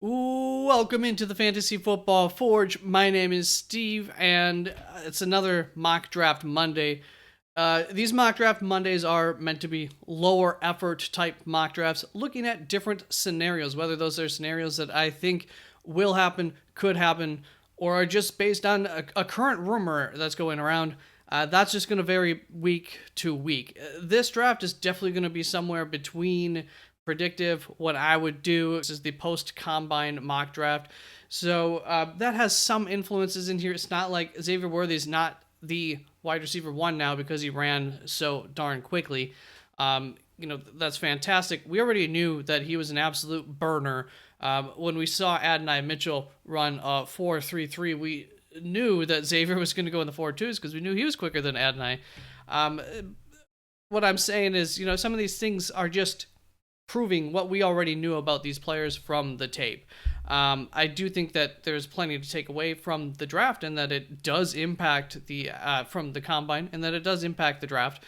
Welcome into the Fantasy Football Forge. My name is Steve, and it's another Mock Draft Monday. These Mock Draft Mondays are meant to be lower effort type mock drafts, looking at different scenarios, whether those are scenarios that I think will happen, could happen, or are just based on a current rumor that's going around. That's just going to vary week to week. This draft is definitely going to be somewhere between predictive, what I would do. This is the post-combine mock draft. So that has some influences in here. It's not like Xavier Worthy's not the wide receiver one now because he ran so darn quickly. That's fantastic. We already knew that he was an absolute burner. When we saw Adonai Mitchell run 4.33, we knew that Xavier was going to go in the 4.2s because we knew he was quicker than Adonai. What I'm saying is, some of these things are just proving what we already knew about these players from the tape. I do think that there's plenty to take away from the draft, and that it does impact the from the combine, and that it does impact the draft.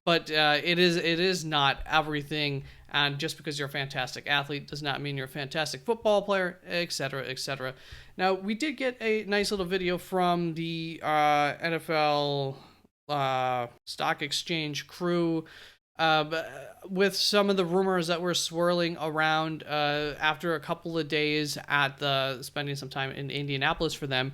But it is not everything, and just because you're a fantastic athlete does not mean you're a fantastic football player, etc., etc. Now, we did get a nice little video from the NFL Stock Exchange crew with some of the rumors that were swirling around after a couple of days at spending some time in Indianapolis for them.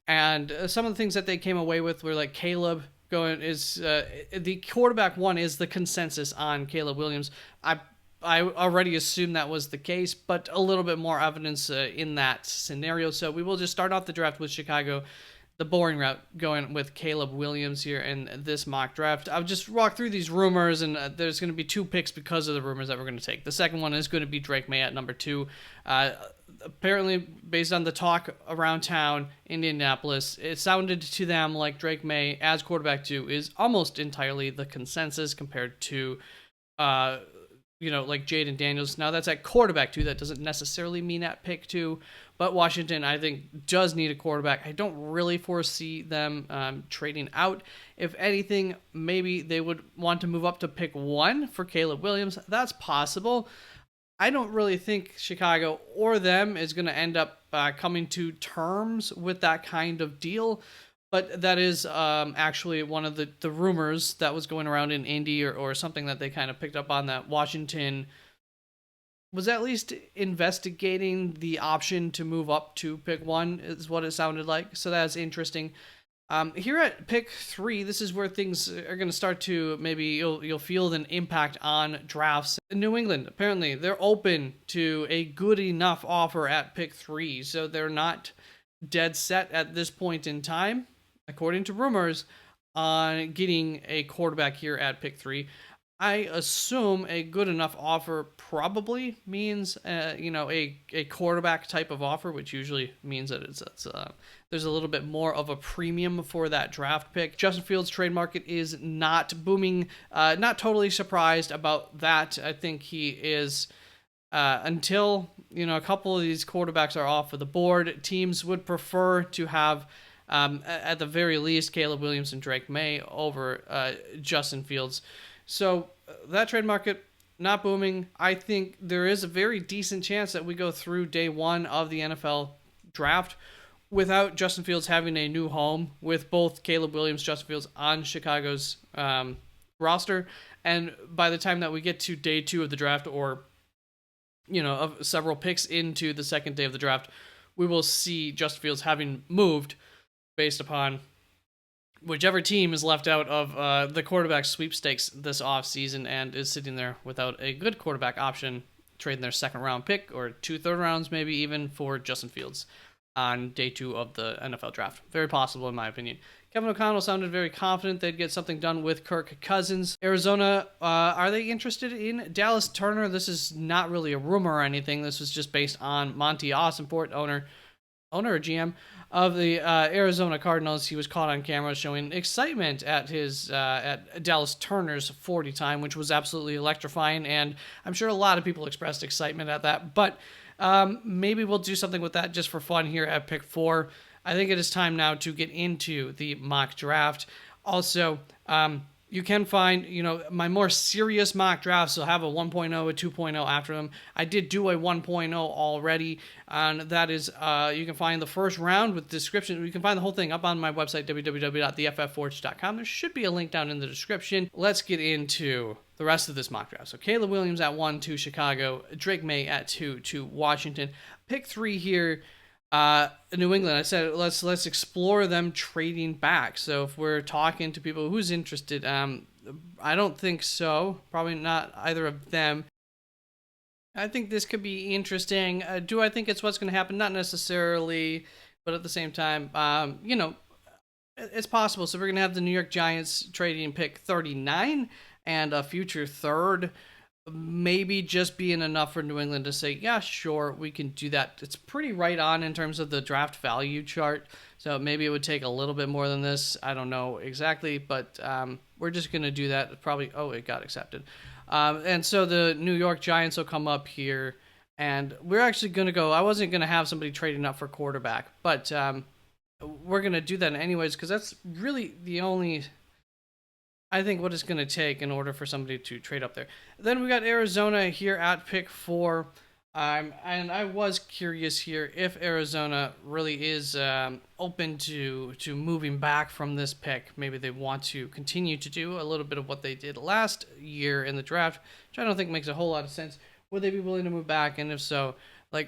And some of the things that they came away with were like Caleb is the quarterback one is the consensus on Caleb Williams. I already assumed that was the case, but a little bit more evidence in that scenario. So we will just start off the draft with Chicago, the boring route, going with Caleb Williams here in this mock draft. I'll just walk through these rumors, and there's going to be two picks because of the rumors that we're going to take. The second one is going to be Drake May at number 2. Apparently, based on the talk around town, Indianapolis, it sounded to them like Drake May as quarterback 2 is almost entirely the consensus compared to like Jaden Daniels. Now that's at quarterback 2. That doesn't necessarily mean at pick 2, but Washington, I think, does need a quarterback. I don't really foresee them trading out. If anything, maybe they would want to move up to pick 1 for Caleb Williams. That's possible. I don't really think Chicago or them is going to end up coming to terms with that kind of deal. But that is actually one of the rumors that was going around in Indy or something that they kind of picked up on, that Washington was at least investigating the option to move up to pick 1 is what it sounded like. So that's interesting. Here at pick 3, this is where things are going to start to maybe you'll feel an impact on drafts. In New England, apparently, they're open to a good enough offer at pick 3, so they're not dead set at this point in time, according to rumors, on getting a quarterback here at pick 3. I assume a good enough offer probably means, a quarterback type of offer, which usually means that there's a little bit more of a premium for that draft pick. Justin Fields' trade market is not booming. Not totally surprised about that. I think he is, until, a couple of these quarterbacks are off of the board, teams would prefer to have, at the very least, Caleb Williams and Drake May over Justin Fields. So that trade market, not booming. I think there is a very decent chance that we go through day 1 of the NFL draft without Justin Fields having a new home, with both Caleb Williams, Justin Fields on Chicago's roster. And by the time that we get to day 2 of the draft, or, of several picks into the second day of the draft, we will see Justin Fields having moved based upon whichever team is left out of the quarterback sweepstakes this offseason and is sitting there without a good quarterback option, trading their second round pick or 2 third rounds maybe even for Justin Fields on day 2 of the NFL draft. Very possible in my opinion. Kevin O'Connell sounded very confident they'd get something done with Kirk Cousins. Arizona, are they interested in Dallas Turner? This is not really a rumor or anything. This was just based on Monty Ossenfort, owner or GM of the Arizona Cardinals. He was caught on camera showing excitement at his at Dallas Turner's 40 time, which was absolutely electrifying, and I'm sure a lot of people expressed excitement at that. But maybe we'll do something with that just for fun here at pick 4. I think it is time now to get into the mock draft. Also, You can find, my more serious mock drafts will have a 1.0, a 2.0 after them. I did do a 1.0 already, and that is, you can find the first round with description. You can find the whole thing up on my website, www.theffforge.com. There should be a link down in the description. Let's get into the rest of this mock draft. So Caleb Williams at 1 to Chicago, Drake May at 2 to Washington. Pick 3 here. New England. I said let's explore them trading back. So if we're talking to people who's interested, I don't think so. Probably not either of them. I think this could be interesting. Do I think it's what's going to happen? Not necessarily, but at the same time, it's possible. So we're going to have the New York Giants trading pick 39 and a future third, maybe just being enough for New England to say, yeah, sure, we can do that. It's pretty right on in terms of the draft value chart. So maybe it would take a little bit more than this. I don't know exactly, but we're just going to do that. Probably, it got accepted. And so the New York Giants will come up here, and we're actually going to go. I wasn't going to have somebody trading up for quarterback, but we're going to do that anyways because that's really the only, I think, what it's going to take in order for somebody to trade up there. Then we got Arizona here at pick 4. And I was curious here if Arizona really is open to moving back from this pick. Maybe they want to continue to do a little bit of what they did last year in the draft, which I don't think makes a whole lot of sense. Would they be willing to move back? And if so,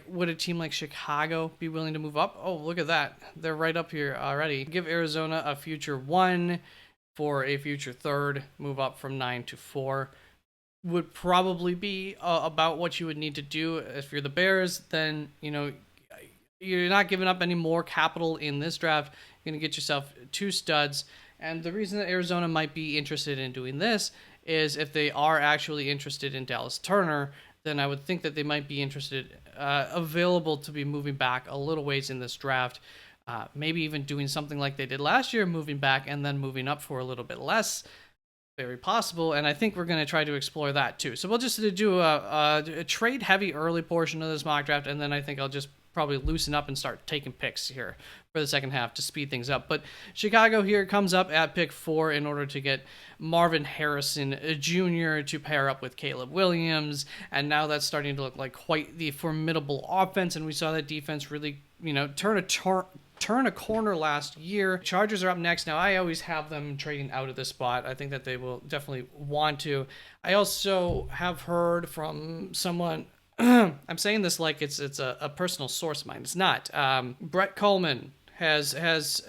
would a team like Chicago be willing to move up? Oh, look at that. They're right up here already. Give Arizona a future 1 for a future third, move up from 9 to 4. Would probably be about what you would need to do. If you're the Bears, then you're not giving up any more capital in this draft. You're going to get yourself 2 studs. And the reason that Arizona might be interested in doing this is if they are actually interested in Dallas Turner, then I would think that they might be interested, available to be moving back a little ways in this draft. Maybe even doing something like they did last year, moving back and then moving up for a little bit less. Very possible, and I think we're going to try to explore that too. So we'll just do a trade heavy early portion of this mock draft, and then I think I'll just probably loosen up and start taking picks here for the second half to speed things up. But Chicago here comes up at pick 4 in order to get Marvin Harrison Jr. to pair up with Caleb Williams, and now that's starting to look like quite the formidable offense, and we saw that defense really, turn a corner last year. Chargers are up next. Now, I always have them trading out of this spot. I think that they will definitely want to. I also have heard from someone, I'm saying this like it's a personal source of mine. It's not. Brett Coleman has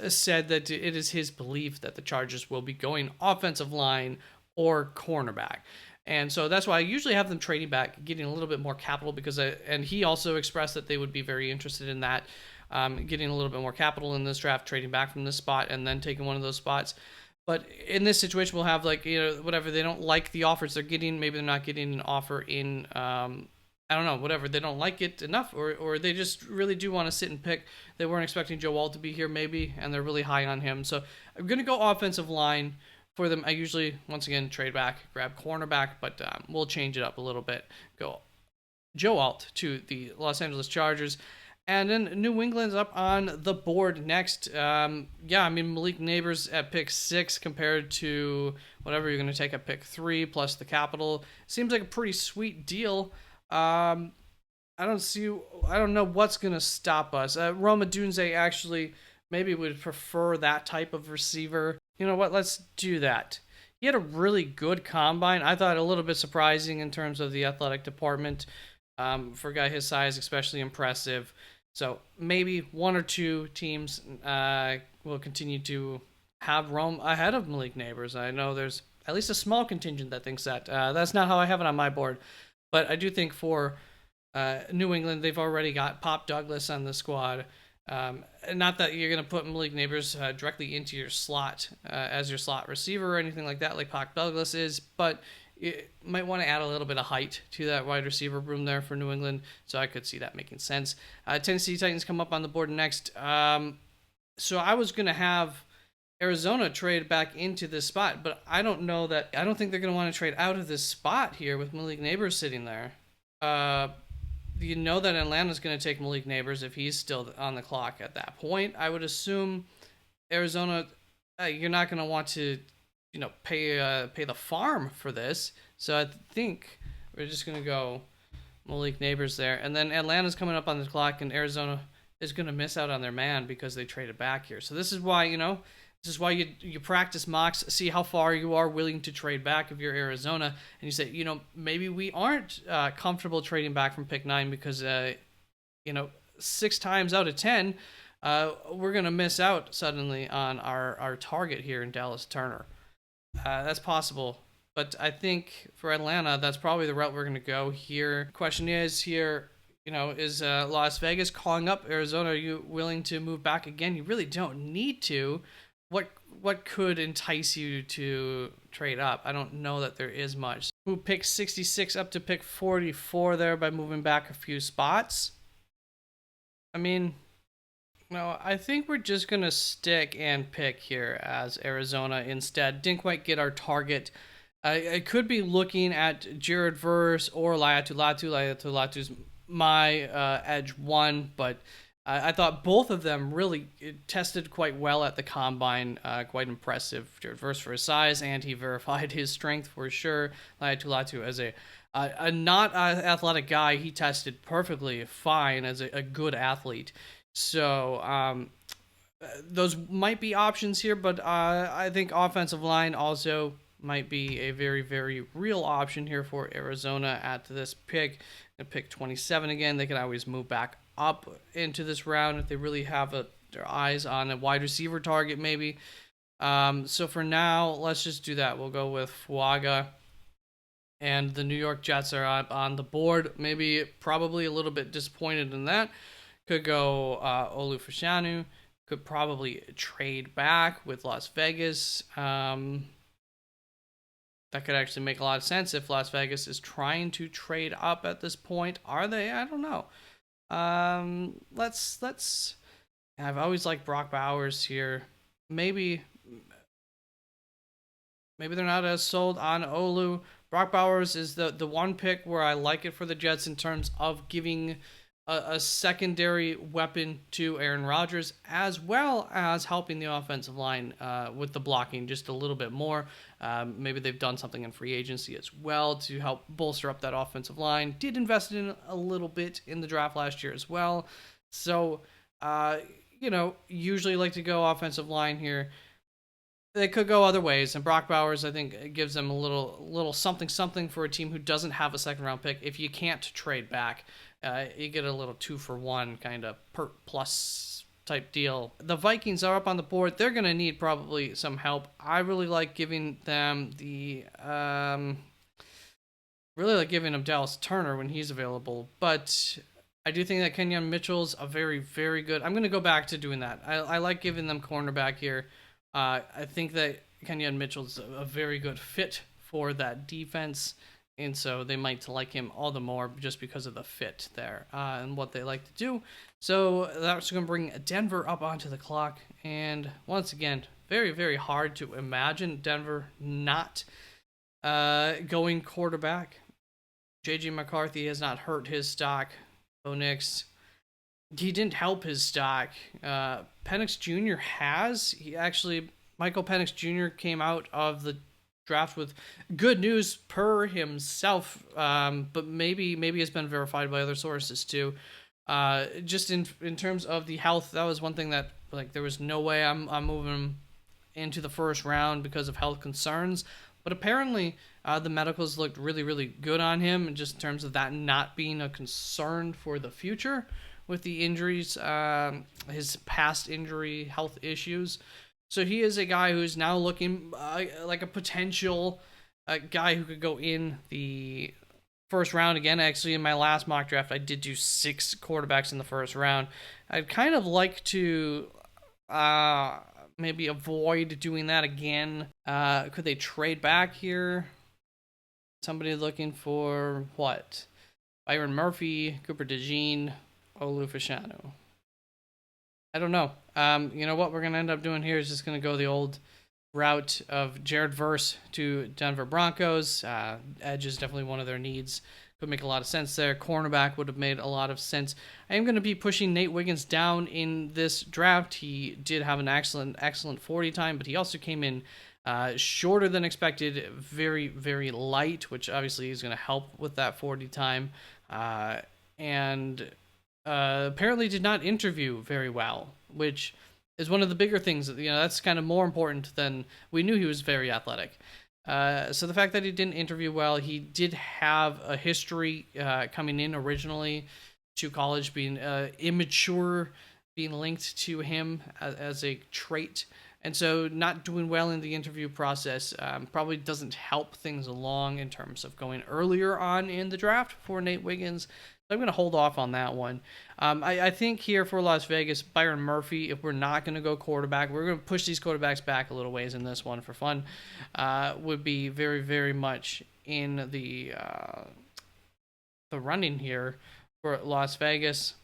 said that it is his belief that the Chargers will be going offensive line or cornerback. And so that's why I usually have them trading back, getting a little bit more capital and he also expressed that they would be very interested in that. Getting a little bit more capital in this draft, trading back from this spot, and then taking one of those spots. But in this situation, we'll have whatever, they don't like the offers they're getting. Maybe they're not getting an offer in, I don't know, whatever. They don't like it enough, or they just really do want to sit and pick. They weren't expecting Joe Wall to be here, maybe, and they're really high on him. So I'm going to go offensive line for them. I usually, once again, trade back, grab cornerback, but we'll change it up a little bit. Go Joe Alt to the Los Angeles Chargers. And then New England's up on the board next. Malik Neighbors at pick 6 compared to whatever you're going to take at pick 3 plus the capital. Seems like a pretty sweet deal. I don't know what's going to stop us. Roma Dunze actually maybe would prefer that type of receiver. You know what? Let's do that. He had a really good combine. I thought a little bit surprising in terms of the athletic department. For a guy his size, especially impressive. So maybe 1 or 2 teams will continue to have Rome ahead of Malik Neighbors. I know there's at least a small contingent that thinks that. That's not how I have it on my board. But I do think for New England, they've already got Pop Douglas on the squad. Not that you're going to put Malik Neighbors directly into your slot as your slot receiver or anything like that, like Pop Douglas is, but you might want to add a little bit of height to that wide receiver room there for New England, so I could see that making sense. Tennessee Titans come up on the board next. So I was going to have Arizona trade back into this spot, but I don't think they're going to want to trade out of this spot here with Malik Neighbors sitting there. You know that Atlanta's going to take Malik Neighbors if he's still on the clock at that point. I would assume Arizona, you're not going to want to pay the farm for this. So I think we're just gonna go Malik Neighbors there, and then Atlanta's coming up on the clock, and Arizona is gonna miss out on their man because they traded back here. So this is why you practice mocks, see how far you are willing to trade back if you're Arizona, and you say, maybe we aren't comfortable trading back from pick 9 because 6 times out of 10 we're gonna miss out suddenly on our target here in Dallas Turner. That's possible. But I think for Atlanta, that's probably the route we're going to go here. Question is here, is Las Vegas calling up Arizona? Are you willing to move back again? You really don't need to. What could entice you to trade up? I don't know that there is much. Who picked 66 up to pick 44 there by moving back a few spots? I mean, no, I think we're just going to stick and pick here as Arizona instead. Didn't quite get our target. I could be looking at Jared Verse or Laiatu Latu. Laiatu Latu's my edge one, but I thought both of them really tested quite well at the combine. Quite impressive. Jared Verse for his size, and he verified his strength for sure. Laiatu Latu as a not athletic guy, he tested perfectly fine as a good athlete. So those might be options here, but I think offensive line also might be a very, very real option here for Arizona at this pick. And pick 27 again. They can always move back up into this round if they really have their eyes on a wide receiver target, maybe. So for now, let's just do that. We'll go with Fuaga. And the New York Jets are up on the board. Probably a little bit disappointed in that. Could go Olu Fashanu. Could probably trade back with Las Vegas. That could actually make a lot of sense if Las Vegas is trying to trade up at this point. Are they? I don't know. Let's. I've always liked Brock Bowers here. Maybe they're not as sold on Olu. Brock Bowers is the one pick where I like it for the Jets in terms of giving a secondary weapon to Aaron Rodgers, as well as helping the offensive line with the blocking just a little bit more. Maybe they've done something in free agency as well to help bolster up that offensive line. Did invest in a little bit in the draft last year as well. So, usually like to go offensive line here. They could go other ways, and Brock Bowers, I think, gives them a little something for a team who doesn't have a second round pick. If you can't trade back, you get a little 2-for-1 kind of plus type deal. The Vikings are up on the board. They're going to need probably some help. I really like giving them Dallas Turner when he's available, but I do think that Kenyon Mitchell's a very, very good. I'm going to go back to doing that. I like giving them cornerback here. I think that Kenyon Mitchell's a very good fit for that defense, and so they might like him all the more just because of the fit there and what they like to do. So that's going to bring Denver up onto the clock, and once again, very, very hard to imagine Denver not going quarterback. J.J. McCarthy has not hurt his stock. Bo Nix, he didn't help his stock. Penix Jr. has. Michael Penix Jr. came out of the draft with good news per himself, but maybe has been verified by other sources too. Just in terms of the health, that was one thing that there was no way I'm moving him into the first round because of health concerns. But apparently, the medicals looked really, really good on him, and just in terms of that not being a concern for the future with the injuries, his past injury health issues. So he is a guy who's now looking like a potential guy who could go in the first round. Again, actually, in my last mock draft, I did do 6 quarterbacks in the first round. I'd kind of like to maybe avoid doing that again. Could they trade back here? Somebody looking for what? Byron Murphy, Cooper DeJean, Olu Fashanu. I don't know. You know what we're going to end up doing here is just going to go the old route of Jared Verse to Denver Broncos. Edge is definitely one of their needs. Could make a lot of sense there. Cornerback would have made a lot of sense. I am going to be pushing Nate Wiggins down in this draft. He did have an excellent 40 time, but he also came in Shorter than expected, very, very light, which obviously is going to help with that 40 time. And apparently did not interview very well, which is one of the bigger things. That's kind of more important than we knew he was very athletic. So the fact that he didn't interview well, he did have a history coming in originally to college being immature, being linked to him as a trait. And so not doing well in the interview process probably doesn't help things along in terms of going earlier on in the draft for Nate Wiggins. So I'm going to hold off on that one. I think here for Las Vegas, Byron Murphy, if we're not going to go quarterback, we're going to push these quarterbacks back a little ways in this one for fun, would be very, very much in the running here for Las Vegas.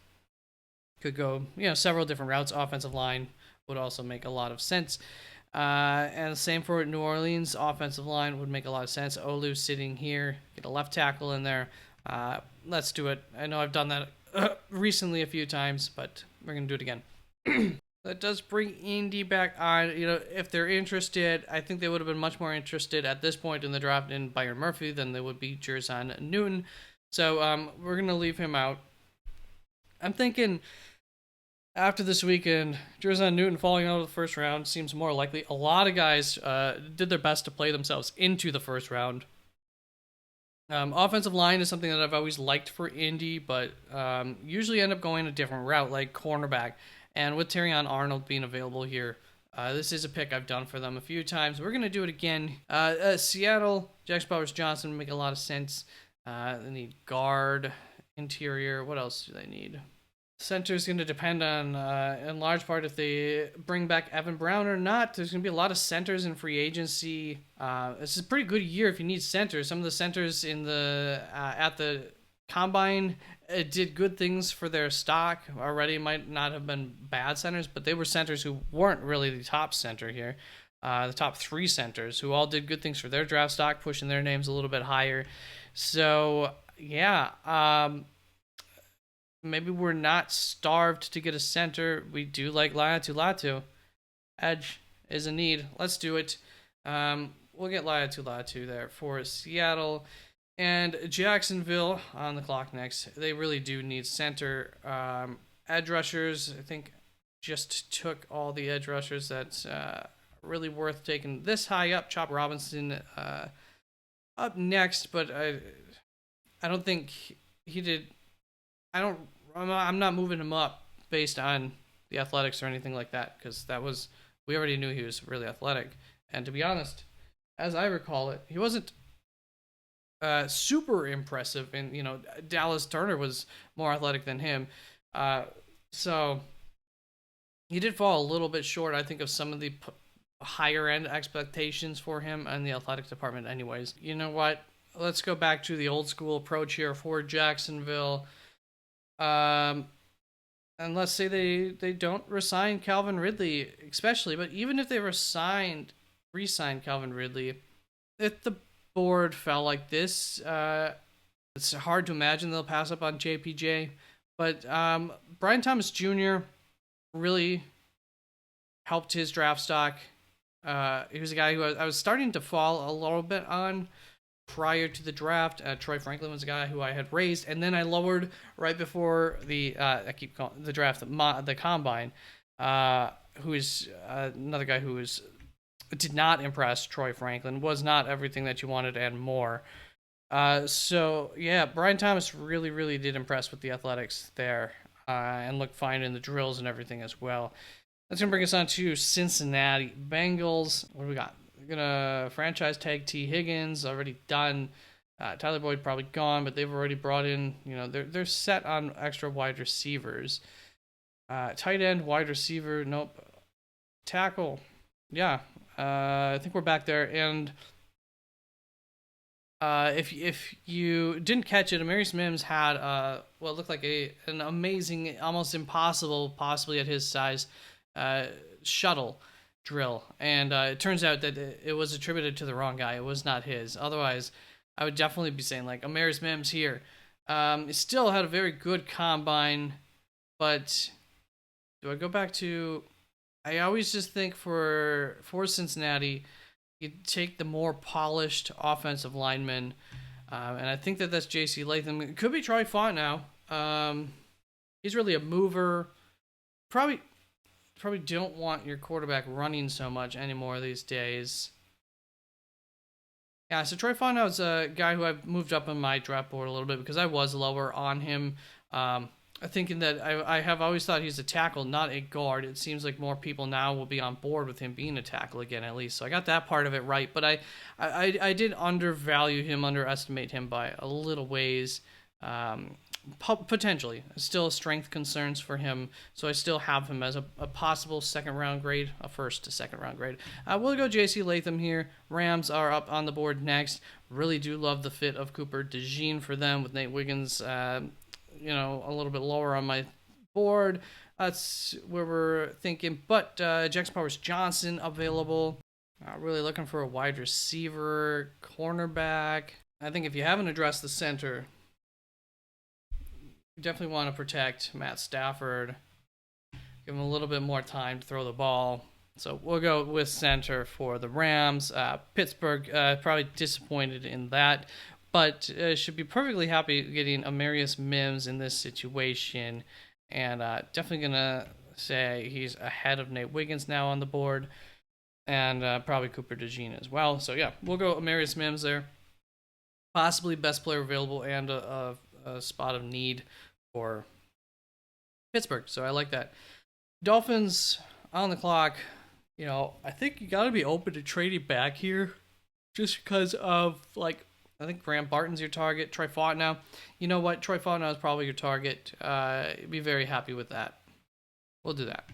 Could go, several different routes. Offensive line would also make a lot of sense. And same for New Orleans. Offensive line would make a lot of sense. Olu sitting here, get a left tackle in there. Let's do it. I know I've done that recently a few times, but we're going to do it again. That does bring Indy back on. If they're interested, I think they would have been much more interested at this point in the draft in Byron Murphy than they would be Jerzon Newton. So we're going to leave him out. I'm thinking after this weekend, Jerzon Newton falling out of the first round seems more likely. A lot of guys did their best to play themselves into the first round. Offensive line is something that I've always liked for Indy, but usually end up going a different route, like cornerback. And with Terrion Arnold being available here, this is a pick I've done for them a few times. We're going to do it again. Seattle, Jax Bowers-Johnson make a lot of sense. They need guard, interior. What else do they need? Center is going to depend on, in large part, if they bring back Evan Brown or not. There's going to be a lot of centers in free agency. This is a pretty good year if you need centers. Some of the centers in the at the combine did good things for their stock already. Might not have been bad centers, but they were centers who weren't really the top center here. The top three centers who all did good things for their draft stock, pushing their names a little bit higher. So, yeah. Maybe we're not starved to get a center. We do like Latu. Edge is a need. Let's do it. We'll get Latu there for Seattle. And Jacksonville on the clock next. They really do need center. Edge rushers, I think, just took all the edge rushers that's really worth taking this high up. Chop Robinson up next, but I don't think he did. I'm not moving him up based on the athletics or anything like that, because we already knew he was really athletic. And to be honest, as I recall it, he wasn't super impressive. And Dallas Turner was more athletic than him, so he did fall a little bit short, I think, of some of the higher end expectations for him in the athletic department. Anyways, you know what? Let's go back to the old school approach here for Jacksonville. And let's say they don't resign Calvin Ridley, especially, but even if they re-signed Calvin Ridley, if the board fell like this, it's hard to imagine they'll pass up on JPJ. But Brian Thomas Jr. really helped his draft stock. He was a guy who I was starting to fall a little bit on prior to the draft. Troy Franklin was a guy who I had raised, and then I lowered right before the draft, the combine. Who is another guy who did not impress. Troy Franklin was not everything that you wanted and more. So yeah, Brian Thomas really, really did impress with the athletics there, and looked fine in the drills and everything as well. That's gonna bring us on to Cincinnati Bengals. What do we got? We're gonna franchise tag T. Higgins, already done. Tyler Boyd probably gone, but they've already brought in. They're set on extra wide receivers. Tight end, wide receiver, nope. Tackle, yeah. I think we're back there. And if you didn't catch it, Amarius Mims had what looked like an amazing, almost impossible, possibly at his size, shuttle drill, and it turns out that it was attributed to the wrong guy. It was not his. Otherwise, I would definitely be saying like Amarius Mims here. He still had a very good combine, but do I go back to? I always just think for Cincinnati, You take the more polished offensive lineman, and I think that that's J.C. Latham. It could be Troy Font now. He's really a mover. Probably don't want your quarterback running so much anymore these days. Yeah, so Troy Font is a guy who I've moved up on my draft board a little bit because I was lower on him. Thinking that I have always thought he's a tackle, not a guard. It seems like more people now will be on board with him being a tackle again, at least. So I got that part of it right, but I did underestimate him by a little ways. Potentially, still strength concerns for him, so I still have him as a possible second round grade, a first to second round grade. We'll go J.C. Latham here. Rams are up on the board next. Really do love the fit of Cooper DeJean for them with Nate Wiggins. A little bit lower on my board. That's where we're thinking. But Jackson Powers Johnson available. Really looking for a wide receiver, cornerback. I think if you haven't addressed the center, you definitely want to protect Matt Stafford. Give him a little bit more time to throw the ball. So we'll go with center for the Rams. Pittsburgh, probably disappointed in that, but should be perfectly happy getting Amarius Mims in this situation. And definitely going to say he's ahead of Nate Wiggins now on the board. And probably Cooper DeJean as well. So yeah, we'll go Amarius Mims there. Possibly best player available and a spot of need for Pittsburgh. So I like that. Dolphins on the clock. I think you got to be open to trading back here just because of, I think Graham Barton's your target. Troy Font now. You know what? Troy Font now is probably your target. Be very happy with that. We'll do that.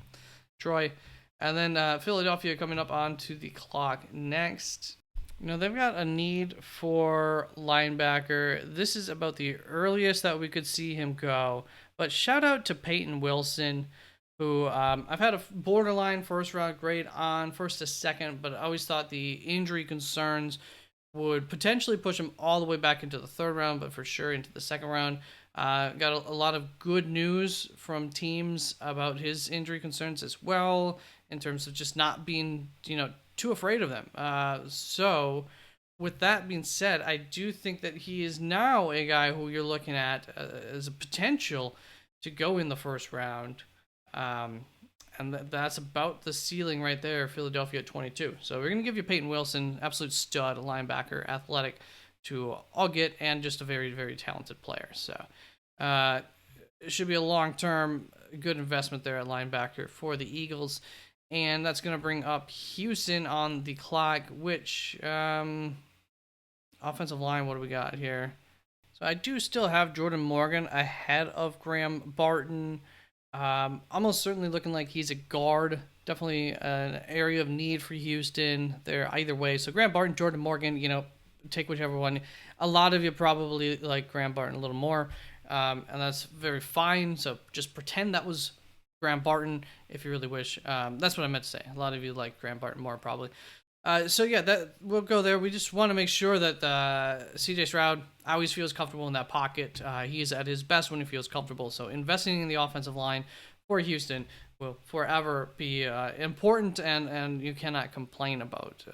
Troy. And then Philadelphia coming up onto the clock next. They've got a need for linebacker. This is about the earliest that we could see him go. But shout out to Peyton Wilson, who I've had a borderline first round grade on, first to second, but I always thought the injury concerns would potentially push him all the way back into the third round, but for sure into the second round. Got a lot of good news from teams about his injury concerns as well, in terms of just not being, too afraid of them. So with that being said, I do think that he is now a guy who you're looking at as a potential to go in the first round. And that's about the ceiling right there, Philadelphia at 22. So we're going to give you Peyton Wilson, absolute stud, linebacker, athletic to all get, and just a very, very talented player. So it should be a long-term good investment there at linebacker for the Eagles. And that's going to bring up Houston on the clock, which offensive line, what do we got here? So I do still have Jordan Morgan ahead of Graham Barton. Almost certainly looking like he's a guard. Definitely an area of need for Houston there either way. So Graham Barton, Jordan Morgan, take whichever one. A lot of you probably like Graham Barton a little more, and that's very fine. So just pretend that was Graham Barton if you really wish. That's what I meant to say. A lot of you like Graham Barton more probably. So yeah, that we'll go there. We just want to make sure that CJ Stroud always feels comfortable in that pocket. He is at his best when he feels comfortable. So investing in the offensive line for Houston will forever be important, and you cannot complain about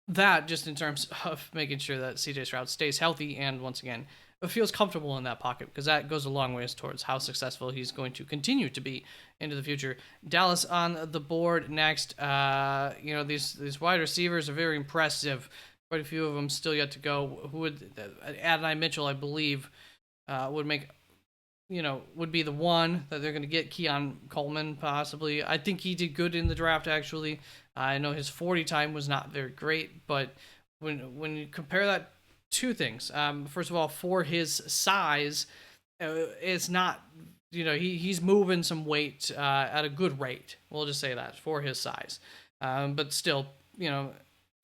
that. Just in terms of making sure that CJ Stroud stays healthy and once again feels comfortable in that pocket, because that goes a long ways towards how successful he's going to continue to be into the future. Dallas on the board next. These wide receivers are very impressive. Quite a few of them still yet to go. Who would Adonai Mitchell, I believe, would be the one that they're going to get. Keon Coleman, possibly. I think he did good in the draft, actually. I know his 40 time was not very great, but when you compare that, two things. First of all, for his size, it's not, he's moving some weight at a good rate. We'll just say that for his size. But still, it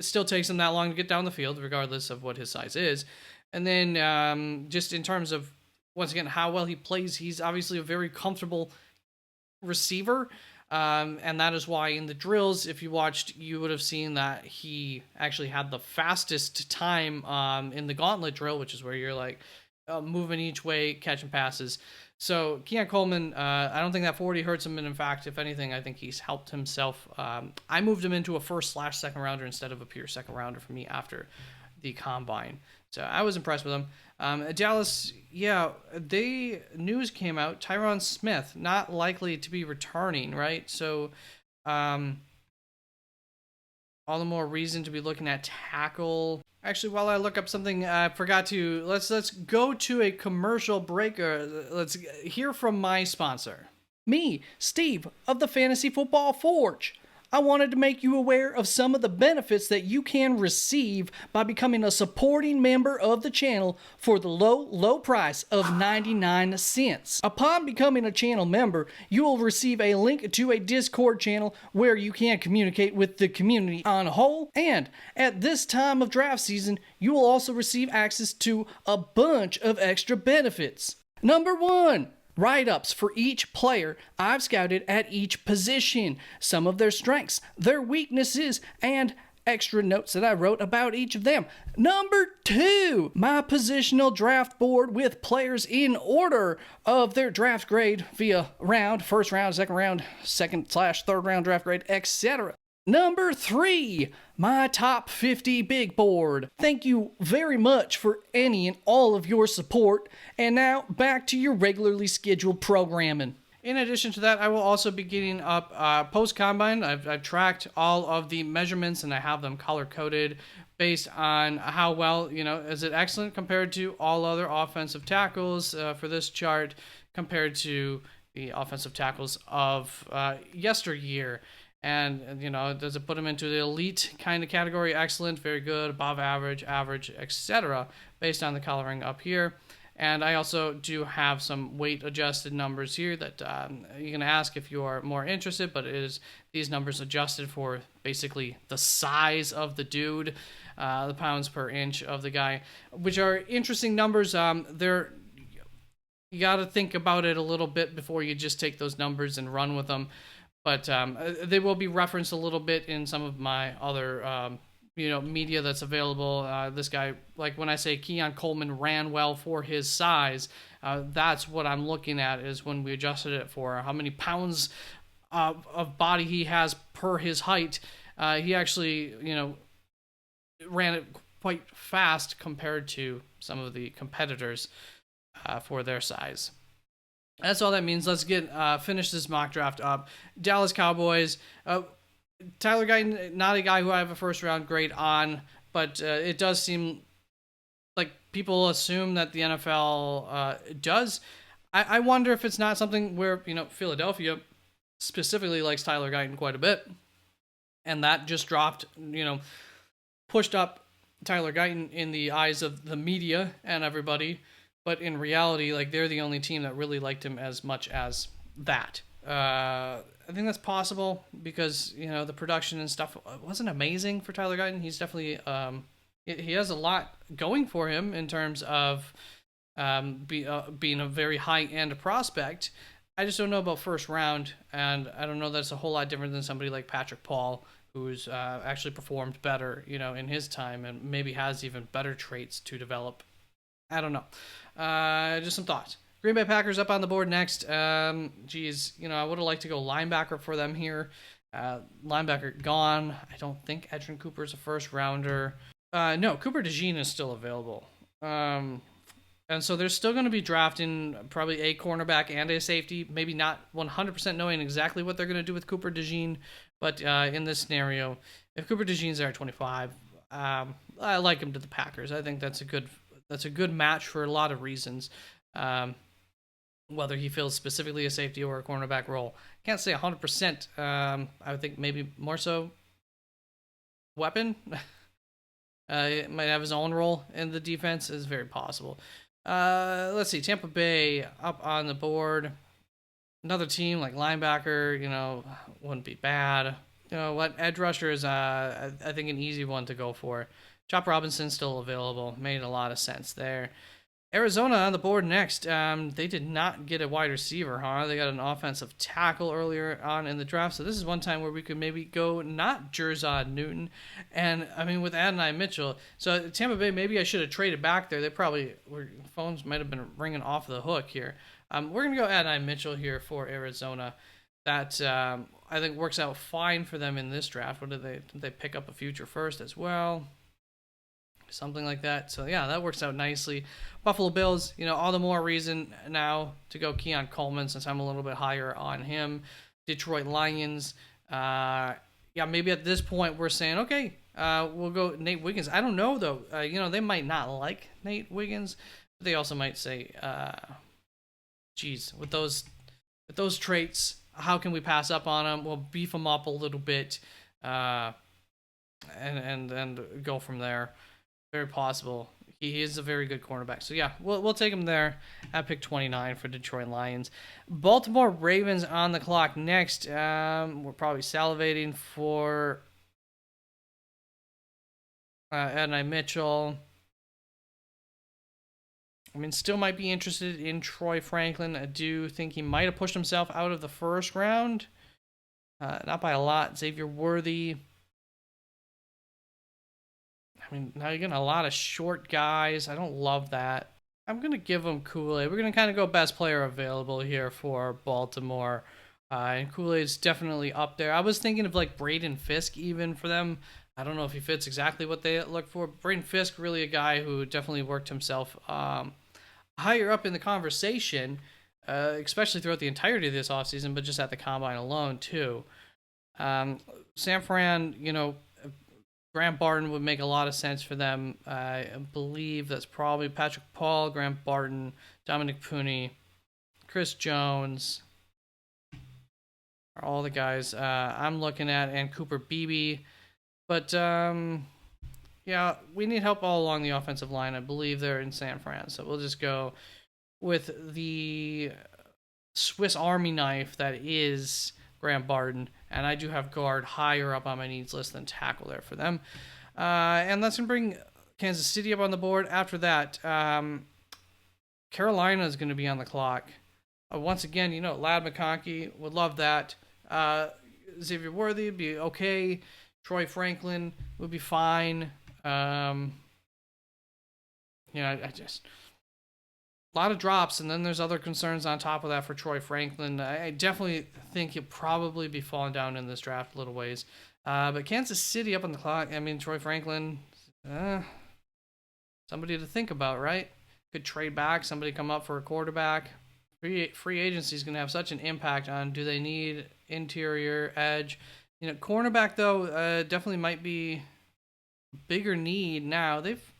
still takes him that long to get down the field, regardless of what his size is. And then just in terms of, once again, how well he plays, he's obviously a very comfortable receiver. And that is why in the drills, if you watched, you would have seen that he actually had the fastest time in the gauntlet drill, which is where you're moving each way, catching passes. So Keon Coleman, I don't think that 40 hurts him. And in fact, if anything, I think he's helped himself. I moved him into a first/second rounder instead of a pure second rounder for me after the combine. So I was impressed with him. Dallas, yeah, news came out. Tyron Smith not likely to be returning, right? So, all the more reason to be looking at tackle. Actually, while I look up something, I forgot to let's go to a commercial break. Let's hear from my sponsor. Me, Steve of the Fantasy Football Forge. I wanted to make you aware of some of the benefits that you can receive by becoming a supporting member of the channel for the low price of 99 cents. Upon becoming a channel member, you will receive a link to a Discord channel where you can communicate with the community on whole, and at this time of draft season, you will also receive access to a bunch of extra benefits. Number 1. Write-ups for each player I've scouted at each position, some of their strengths, their weaknesses, and extra notes that I wrote about each of them. Number 2, my positional draft board with players in order of their draft grade via round, first round, second round, second/third round draft grade, etc. Number 3, my top 50 big board. Thank you very much for any and all of your support. And now back to your regularly scheduled programming. In addition to that, I will also be getting up post-combine. I've tracked all of the measurements and I have them color-coded based on how well, is it excellent compared to all other offensive tackles for this chart compared to the offensive tackles of yesteryear. And, does it put them into the elite kind of category? Excellent, very good, above average, average, etc. based on the coloring up here. And I also do have some weight-adjusted numbers here that you can ask if you are more interested, but it is these numbers adjusted for basically the size of the dude, the pounds per inch of the guy, which are interesting numbers. You got to think about it a little bit before you just take those numbers and run with them. But they will be referenced a little bit in some of my other, media that's available. This guy, like when I say Keon Coleman ran well for his size, that's what I'm looking at is when we adjusted it for how many pounds of body he has per his height. He actually, ran it quite fast compared to some of the competitors for their size. That's all that means. Let's get finish this mock draft up. Dallas Cowboys. Tyler Guyton, not a guy who I have a first round grade on, but it does seem like people assume that the NFL does. I wonder if it's not something where Philadelphia specifically likes Tyler Guyton quite a bit, and that just dropped, pushed up Tyler Guyton in the eyes of the media and everybody. But in reality, they're the only team that really liked him as much as that. I think that's possible because, the production and stuff wasn't amazing for Tyler Guyton. He's definitely, he has a lot going for him in terms of being a very high-end prospect. I just don't know about first round, and I don't know that's a whole lot different than somebody like Patrick Paul, who's actually performed better, in his time and maybe has even better traits to develop. I don't know. Just some thoughts. Green Bay Packers up on the board next. I would have liked to go linebacker for them here. Linebacker gone. I don't think Edgerrin Cooper is a first rounder. No, Cooper DeJean is still available. And so they're still going to be drafting probably a cornerback and a safety. Maybe not 100% knowing exactly what they're going to do with Cooper DeJean. But in this scenario, if Cooper DeJean's there at 25, I like him to the Packers. I think that's a good match for a lot of reasons. Whether he fills specifically a safety or a cornerback role. Can't say 100%. I would think maybe more so weapon. He might have his own role in the defense. Is very possible. Let's see. Tampa Bay up on the board. Another team like linebacker, wouldn't be bad. You know what? Edge rusher is, I think, an easy one to go for. Chop Robinson still available. Made a lot of sense there. Arizona on the board next. They did not get a wide receiver, huh? They got an offensive tackle earlier on in the draft. So this is one time where we could maybe go not Jerzon Newton. And, with Adonai Mitchell. So Tampa Bay, maybe I should have traded back there. They probably, phones might have been ringing off the hook here. We're going to go Adonai Mitchell here for Arizona. That I think works out fine for them in this draft. What did they pick up a future first as well? Something like that. So yeah, that works out nicely. Buffalo Bills, all the more reason now to go Keon Coleman since I'm a little bit higher on him. Detroit Lions, yeah, maybe at this point we're saying okay, we'll go Nate Wiggins. I don't know though. They might not like Nate Wiggins, but they also might say, geez, with those traits, how can we pass up on him? We'll beef him up a little bit, and go from there. Very possible. He is a very good cornerback. So yeah, we'll take him there at pick 29 for Detroit Lions. Baltimore Ravens on the clock next. We're probably salivating for Adonai Mitchell. I mean, still might be interested in Troy Franklin. I do think he might have pushed himself out of the first round. Not by a lot. Xavier Worthy. I mean, now you're getting a lot of short guys. I don't love that. I'm going to give them Kool-Aid. We're going to kind of go best player available here for Baltimore. And Kool-Aid's definitely up there. I was thinking of like Braden Fisk even for them. I don't know if he fits exactly what they look for. Braden Fisk, really a guy who definitely worked himself higher up in the conversation, especially throughout the entirety of this offseason, but just at the combine alone too. San Fran, Grant Barton would make a lot of sense for them. I believe that's probably Patrick Paul, Grant Barton, Dominic Pooney, Chris Jones are all the guys I'm looking at, and Cooper Beebe. But, yeah, we need help all along the offensive line. I believe they're in San Fran. So we'll just go with the Swiss Army knife that is Grant Barton, and I do have guard higher up on my needs list than tackle there for them. And that's going to bring Kansas City up on the board. After that, Carolina is going to be on the clock. Once again, Ladd McConkey, would love that. Xavier Worthy would be okay. Troy Franklin would be fine. I just... A lot of drops, and then there's other concerns on top of that for Troy Franklin. I definitely think he'll probably be falling down in this draft a little ways. But Kansas City up on the clock. I mean, Troy Franklin, somebody to think about, right? Could trade back, somebody come up for a quarterback. Free agency is going to have such an impact on do they need interior edge. Cornerback, though, definitely might be a bigger need now. They've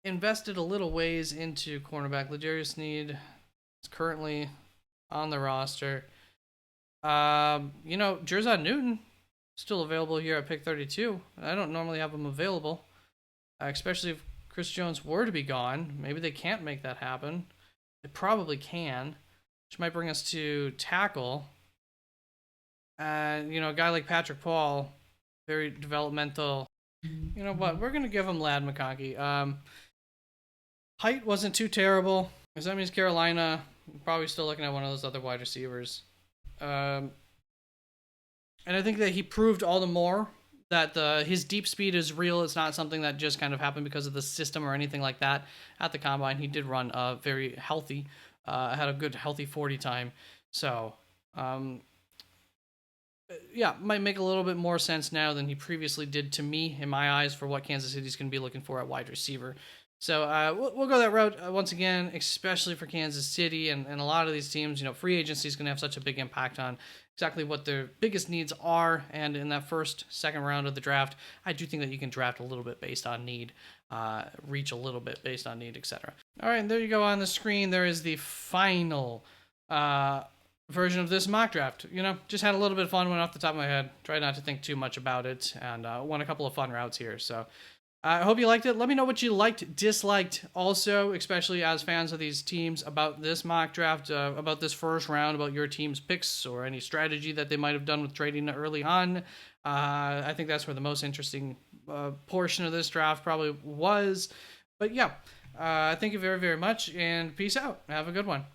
invested a little ways into cornerback. L'Jarius Sneed is currently on the roster. Jerzon Newton still available here at pick 32. I don't normally have him available, especially if Chris Jones were to be gone. Maybe they can't make that happen. They probably can, which might bring us to tackle. A guy like Patrick Paul, very developmental. You know what? We're going to give him Ladd McConkey. Height wasn't too terrible, because that means Carolina probably still looking at one of those other wide receivers. And I think that he proved all the more that his deep speed is real. It's not something that just kind of happened because of the system or anything like that. At the combine, he did run very healthy, had a good healthy 40 time. So, yeah, might make a little bit more sense now than he previously did to me, in my eyes, for what Kansas City's going to be looking for at wide receiver. So we'll go that route once again, especially for Kansas City and a lot of these teams. Free agency is going to have such a big impact on exactly what their biggest needs are. And in that second round of the draft, I do think that you can draft a little bit based on need, reach a little bit based on need, etc. All right, and there you go on the screen. There is the final version of this mock draft. Just had a little bit of fun, went off the top of my head. Tried not to think too much about it, and won a couple of fun routes here. So I hope you liked it. Let me know what you liked, disliked, also, especially as fans of these teams, about this mock draft, about this first round, about your team's picks or any strategy that they might have done with trading early on. I think that's where the most interesting portion of this draft probably was. But yeah, thank you very, very much, and peace out. Have a good one.